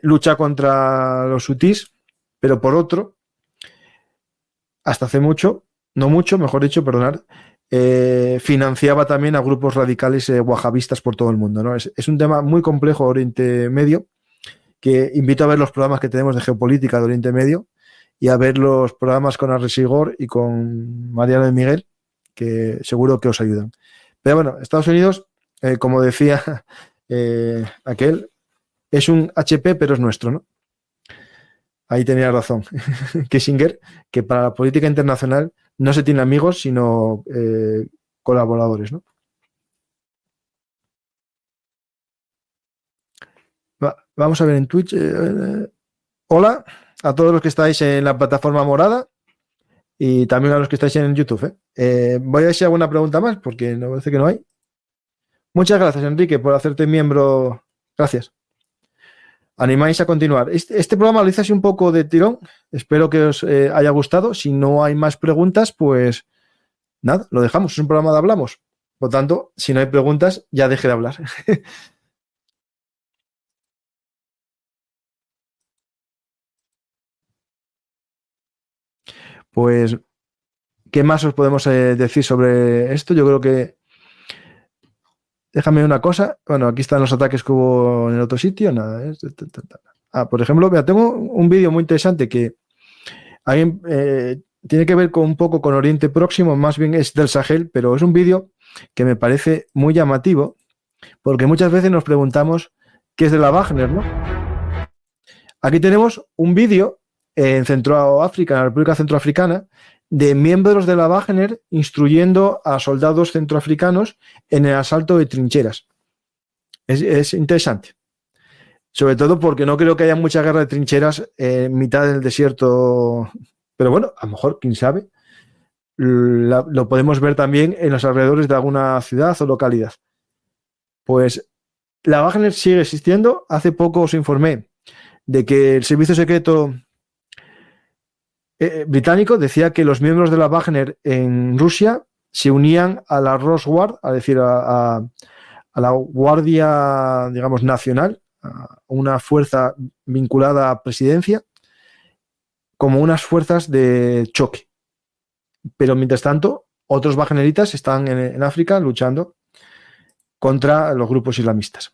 lucha contra los hutís, pero por otro, hasta hace mucho, no mucho, mejor dicho, perdonad, financiaba también a grupos radicales wahabistas por todo el mundo, ¿no? Es un tema muy complejo, Oriente Medio, que invito a ver los programas que tenemos de geopolítica de Oriente Medio y a ver los programas con Arre Sigor y con Mariano de Miguel, que seguro que os ayudan. Pero bueno, Estados Unidos, como decía aquel, es un HP, pero es nuestro, ¿no? Ahí tenía razón Kissinger, que para la política internacional no se tiene amigos, sino colaboradores, ¿no? Vamos a ver en Twitch. Hola a todos los que estáis en la plataforma morada y también a los que estáis en YouTube. Voy a ver si hago una pregunta más, porque me parece que no hay. Muchas gracias, Enrique, por hacerte miembro. Gracias. Animáis a continuar. Este programa lo hice así un poco de tirón. Espero que os haya gustado. Si no hay más preguntas, pues nada, lo dejamos. Es un programa de hablamos. Por tanto, si no hay preguntas, ya deje de hablar. Pues, ¿qué más os podemos decir sobre esto? Yo creo que... Déjame una cosa. Bueno, aquí están los ataques que hubo en el otro sitio. Nada. Por ejemplo, mira, tengo un vídeo muy interesante que alguien tiene que ver con un poco con Oriente Próximo, más bien es del Sahel, pero es un vídeo que me parece muy llamativo, porque muchas veces nos preguntamos qué es de la Wagner, ¿no? Aquí tenemos un vídeo en Centroáfrica, en la República Centroafricana, de miembros de la Wagner instruyendo a soldados centroafricanos en el asalto de trincheras. Es interesante. Sobre todo porque no creo que haya mucha guerra de trincheras en mitad del desierto. Pero bueno, a lo mejor, quién sabe, lo podemos ver también en los alrededores de alguna ciudad o localidad. Pues la Wagner sigue existiendo. Hace poco os informé de que el servicio secreto británico decía que los miembros de la Wagner en Rusia se unían a la Rosguard, es decir, a la Guardia, digamos, Nacional, a una fuerza vinculada a presidencia, como unas fuerzas de choque. Pero mientras tanto, otros wagneritas están en África luchando contra los grupos islamistas.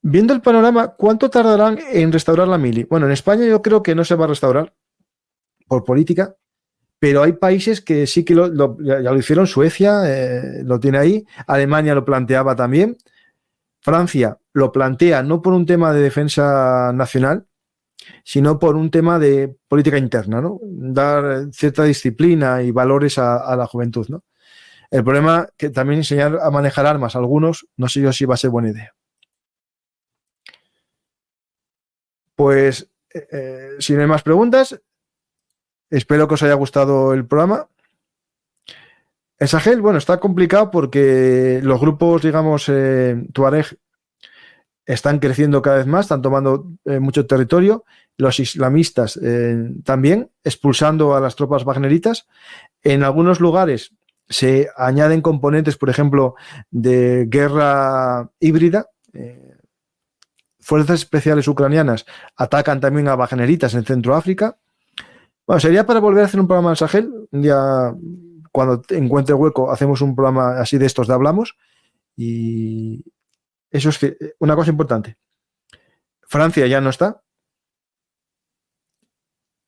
Viendo el panorama, ¿cuánto tardarán en restaurar la mili? Bueno, en España yo creo que no se va a restaurar por política, pero hay países que sí que ya lo hicieron. Suecia lo tiene ahí, Alemania lo planteaba también, Francia lo plantea no por un tema de defensa nacional, sino por un tema de política interna, ¿no? Dar cierta disciplina y valores a la juventud, ¿no? El problema que también enseñar a manejar armas a algunos, no sé yo si va a ser buena idea. Pues, si no hay más preguntas, espero que os haya gustado el programa. El Sahel, bueno, está complicado porque los grupos, digamos, Tuareg están creciendo cada vez más, están tomando mucho territorio. Los islamistas también, expulsando a las tropas wagneritas. En algunos lugares se añaden componentes, por ejemplo, de guerra híbrida. Fuerzas especiales ucranianas atacan también a wagneritas en Centroáfrica. Bueno, sería para volver a hacer un programa en Sahel. Un día, cuando encuentre hueco, hacemos un programa así de estos de hablamos. Y eso es una cosa importante. Francia ya no está.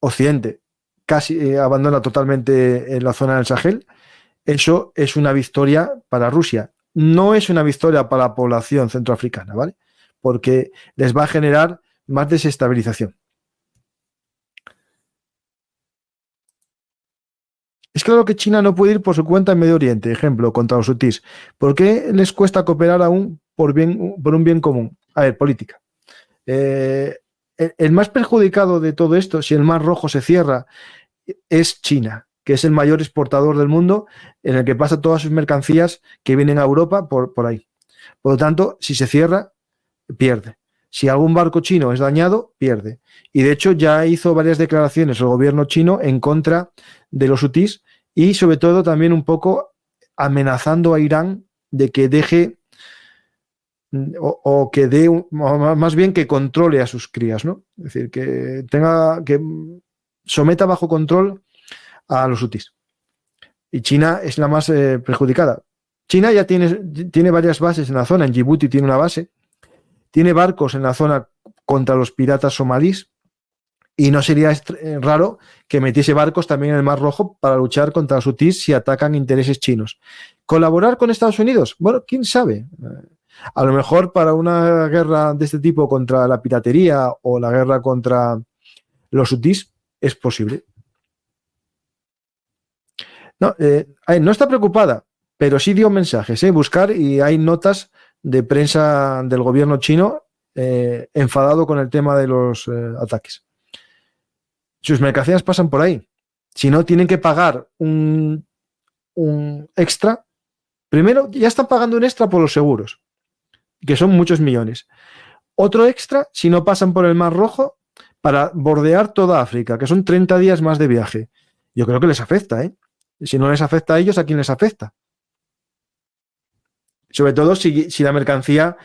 Occidente casi abandona totalmente la zona del Sahel. Eso es una victoria para Rusia. No es una victoria para la población centroafricana, ¿vale? Porque les va a generar más desestabilización. Es claro que China no puede ir por su cuenta en Medio Oriente, ejemplo, contra los hutíes. ¿Por qué les cuesta cooperar aún por un bien común? A ver, política. El más perjudicado de todo esto, si el Mar Rojo se cierra, es China, que es el mayor exportador del mundo, en el que pasa todas sus mercancías que vienen a Europa por ahí. Por lo tanto, si se cierra, pierde. Si algún barco chino es dañado, pierde. Y de hecho ya hizo varias declaraciones el gobierno chino en contra de los hutíes y sobre todo también un poco amenazando a Irán de que deje o que dé, más bien que controle a sus crías, ¿no? Es decir, que someta bajo control a los hutíes. y China es la más perjudicada. China ya tiene varias bases en la zona. En Djibouti tiene una base, tiene barcos en la zona contra los piratas somalíes, y no sería raro que metiese barcos también en el Mar Rojo para luchar contra los hutíes si atacan intereses chinos. ¿Colaborar con Estados Unidos? Bueno, quién sabe. A lo mejor para una guerra de este tipo contra la piratería o la guerra contra los hutíes es posible. No, no está preocupada, pero sí dio mensajes. Buscar, y hay notas de prensa del gobierno chino enfadado con el tema de los ataques. Sus mercancías pasan por ahí. Si no, tienen que pagar un extra. Primero, ya están pagando un extra por los seguros, que son muchos millones. Otro extra si no pasan por el Mar Rojo para bordear toda África, que son 30 días más de viaje. Yo creo que les afecta, ¿eh? Si no les afecta a ellos, ¿a quién les afecta? Sobre todo si la mercancía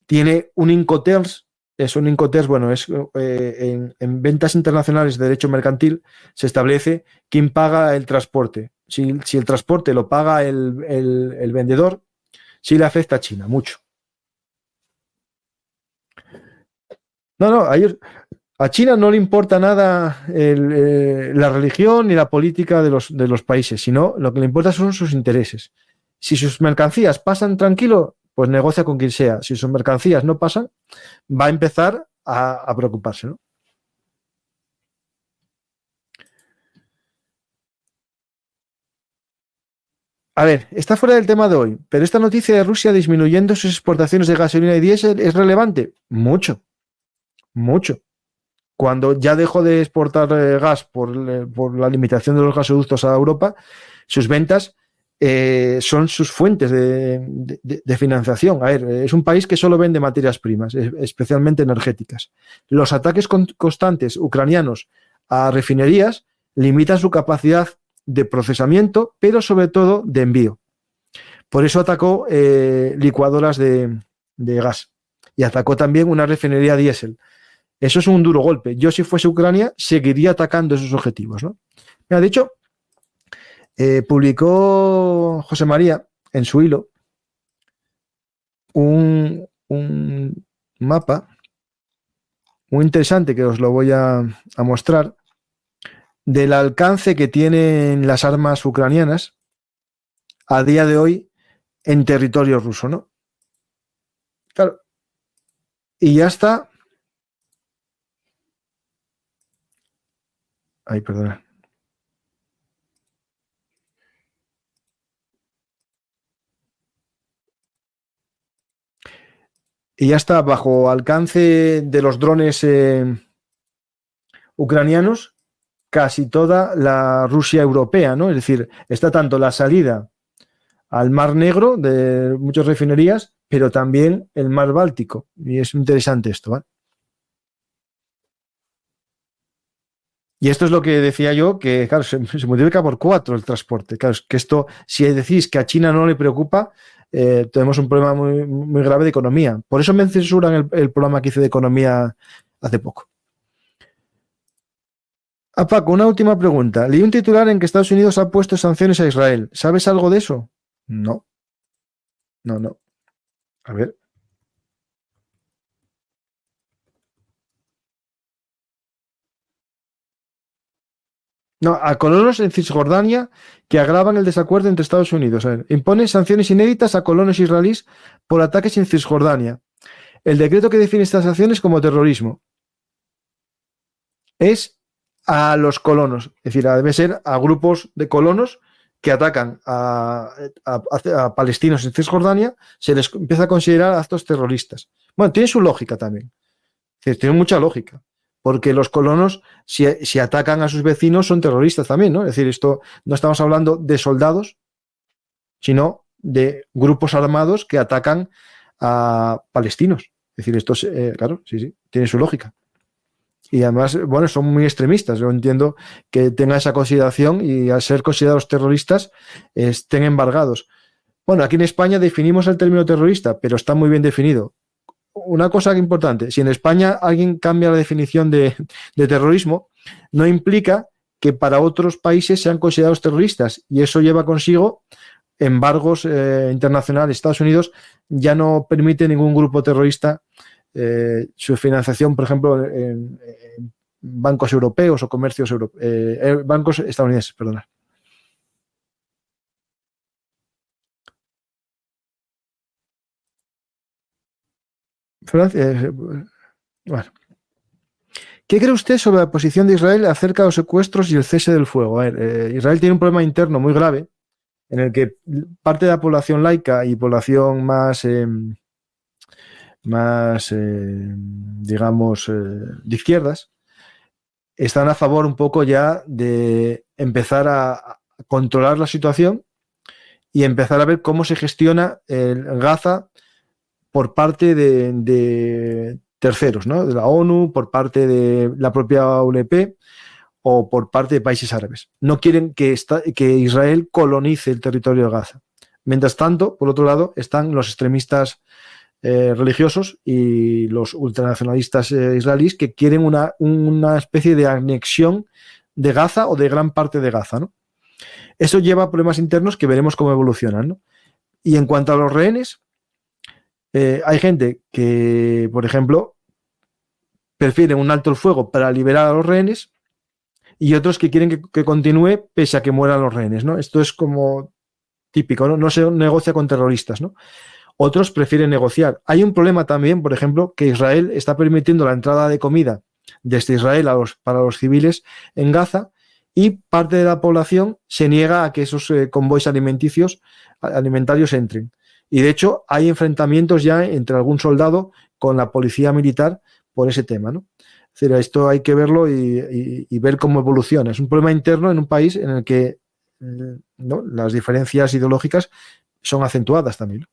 tiene un Incoterms. Es un Incoterms, bueno, es en ventas internacionales de derecho mercantil se establece quién paga el transporte. Si el transporte lo paga el vendedor, sí le afecta a China, mucho. No, a China no le importa nada la religión ni la política de los países, sino lo que le importa son sus intereses. Si sus mercancías pasan tranquilo, pues negocia con quien sea. Si sus mercancías no pasan, va a empezar a preocuparse, ¿no? A ver, está fuera del tema de hoy, pero esta noticia de Rusia disminuyendo sus exportaciones de gasolina y diésel es relevante. Mucho, mucho. Cuando ya dejó de exportar gas por la limitación de los gasoductos a Europa, sus ventas son sus fuentes de financiación. A ver, es un país que solo vende materias primas, especialmente energéticas. Los ataques constantes ucranianos a refinerías limitan su capacidad de procesamiento, pero sobre todo de envío. Por eso atacó licuadoras de gas y atacó también una refinería diésel. Eso es un duro golpe. Yo, si fuese Ucrania, seguiría atacando esos objetivos, ¿no? Me ha dicho, publicó José María en su hilo un mapa muy interesante que os lo voy a mostrar, del alcance que tienen las armas ucranianas a día de hoy en territorio ruso, ¿no? Claro. Y ya está. Ay, perdona. Y ya está bajo alcance de los drones ucranianos casi toda la Rusia europea, ¿no? Es decir, está tanto la salida al Mar Negro de muchas refinerías, pero también el Mar Báltico. Y es interesante esto, ¿vale? Y esto es lo que decía yo, que claro, se multiplica por 4 el transporte. Claro, es que esto, si decís que a China no le preocupa, tenemos un problema muy, muy grave de economía. Por eso me censuran el programa que hice de economía hace poco. Paco, una última pregunta. Leí un titular en que Estados Unidos ha puesto sanciones a Israel. ¿Sabes algo de eso? No. No. A ver. No, a colonos en Cisjordania que agravan el desacuerdo entre Estados Unidos. A ver, impone sanciones inéditas a colonos israelíes por ataques en Cisjordania. El decreto que define estas sanciones como terrorismo es a los colonos, es decir, debe ser a grupos de colonos que atacan a palestinos en Cisjordania, se les empieza a considerar actos terroristas. Bueno, tiene su lógica también, es decir, tiene mucha lógica, porque los colonos, si atacan a sus vecinos, son terroristas también, ¿no? Es decir, esto no estamos hablando de soldados, sino de grupos armados que atacan a palestinos. Es decir, esto, claro, sí, tiene su lógica. Y además, bueno, son muy extremistas. Yo entiendo que tengan esa consideración y al ser considerados terroristas estén embargados. Bueno, aquí en España definimos el término terrorista, pero está muy bien definido. Una cosa importante, si en España alguien cambia la definición de terrorismo, no implica que para otros países sean considerados terroristas, y eso lleva consigo embargos internacionales. Estados Unidos ya no permite ningún grupo terrorista su financiación, por ejemplo, en bancos europeos o comercios bancos estadounidenses, perdona. Francia, bueno. ¿Qué cree usted sobre la posición de Israel acerca de los secuestros y el cese del fuego? A ver, Israel tiene un problema interno muy grave en el que parte de la población laica y población digamos, de izquierdas, están a favor un poco ya de empezar a controlar la situación y empezar a ver cómo se gestiona el Gaza por parte de terceros, ¿no? De la ONU, por parte de la propia ONP o por parte de países árabes. No quieren que Israel colonice el territorio de Gaza. Mientras tanto, por otro lado, están los extremistas religiosos y los ultranacionalistas israelíes que quieren una especie de anexión de Gaza o de gran parte de Gaza, ¿no? Eso lleva a problemas internos que veremos cómo evolucionan, ¿no? Y en cuanto a los rehenes, hay gente que, por ejemplo, prefiere un alto el fuego para liberar a los rehenes y otros que quieren que continúe pese a que mueran los rehenes, ¿no? Esto es como típico, ¿no? No se negocia con terroristas, ¿no? Otros prefieren negociar. Hay un problema también, por ejemplo, que Israel está permitiendo la entrada de comida desde Israel para los civiles en Gaza, y parte de la población se niega a que esos convoys alimentarios entren. Y de hecho hay enfrentamientos ya entre algún soldado con la policía militar por ese tema, ¿no? Es decir, esto hay que verlo y ver cómo evoluciona. Es un problema interno en un país en el que, ¿no?, las diferencias ideológicas son acentuadas también, ¿no?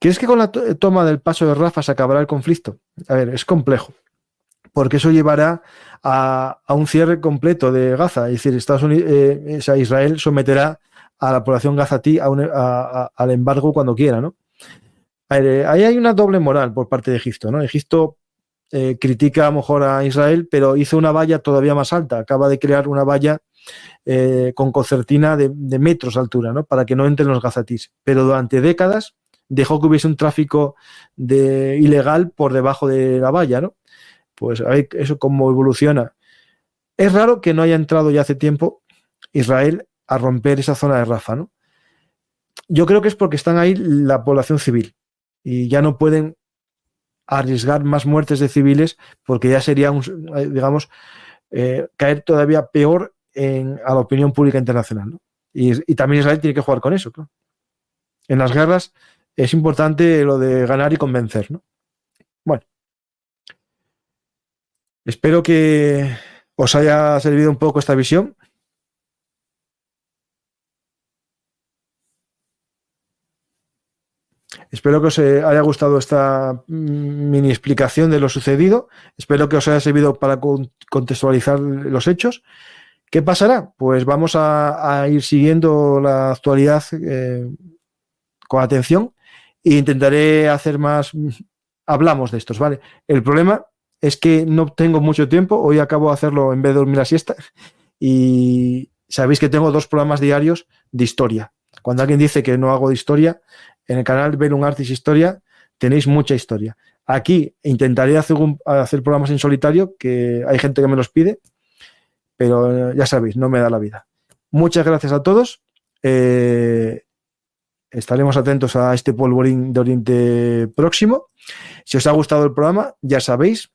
¿Crees que con la toma del paso de Rafah se acabará el conflicto? A ver, es complejo, porque eso llevará a un cierre completo de Gaza. Es decir, Israel someterá a la población gazatí al embargo cuando quiera, ¿no? Ahí hay una doble moral por parte de Egipto, ¿no? Egipto critica a lo mejor a Israel, pero hizo una valla todavía más alta. Acaba de crear una valla con concertina de metros de altura, ¿no?, para que no entren los gazatíes. Pero durante décadas dejó que hubiese un tráfico ilegal por debajo de la valla, ¿no? Pues a ver eso cómo evoluciona. Es raro que no haya entrado ya hace tiempo Israel a romper esa zona de Rafah, ¿no? Yo creo que es porque están ahí la población civil y ya no pueden arriesgar más muertes de civiles, porque ya sería, digamos, caer todavía peor a la opinión pública internacional, ¿no? Y también Israel tiene que jugar con eso, ¿no? En las guerras es importante lo de ganar y convencer, ¿no? Bueno, espero que os haya servido un poco esta visión. Espero que os haya gustado esta mini explicación de lo sucedido. Espero que os haya servido para contextualizar los hechos. ¿Qué pasará? Pues vamos a ir siguiendo la actualidad con atención e intentaré hacer más. Hablamos de estos, ¿vale? El problema es que no tengo mucho tiempo. Hoy acabo de hacerlo en vez de dormir la siesta. Y sabéis que tengo 2 programas diarios de historia. Cuando alguien dice que no hago de historia, en el canal Bellum Artis Historia tenéis mucha historia. Aquí intentaré hacer programas en solitario, que hay gente que me los pide, pero ya sabéis, no me da la vida. Muchas gracias a todos. Estaremos atentos a este polvorín de Oriente Próximo. Si os ha gustado el programa, ya sabéis,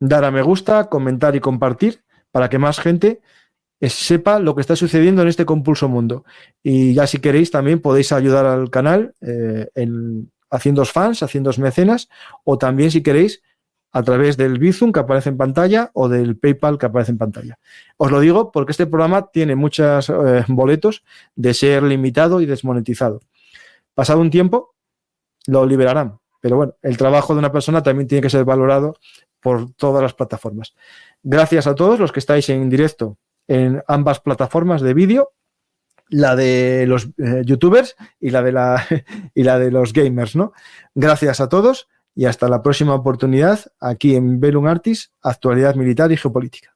dar a me gusta, comentar y compartir para que más gente sepa lo que está sucediendo en este compulso mundo. Y ya si queréis también podéis ayudar al canal haciéndoos fans, haciéndoos mecenas, o también si queréis a través del Bizum que aparece en pantalla o del PayPal que aparece en pantalla. Os lo digo porque este programa tiene muchos boletos de ser limitado y desmonetizado. Pasado un tiempo lo liberarán, pero bueno, el trabajo de una persona también tiene que ser valorado por todas las plataformas. Gracias a todos los que estáis en directo en ambas plataformas de vídeo, la de los youtubers y la de los gamers, ¿no? Gracias a todos y hasta la próxima oportunidad aquí en Bellum Artis, actualidad militar y geopolítica.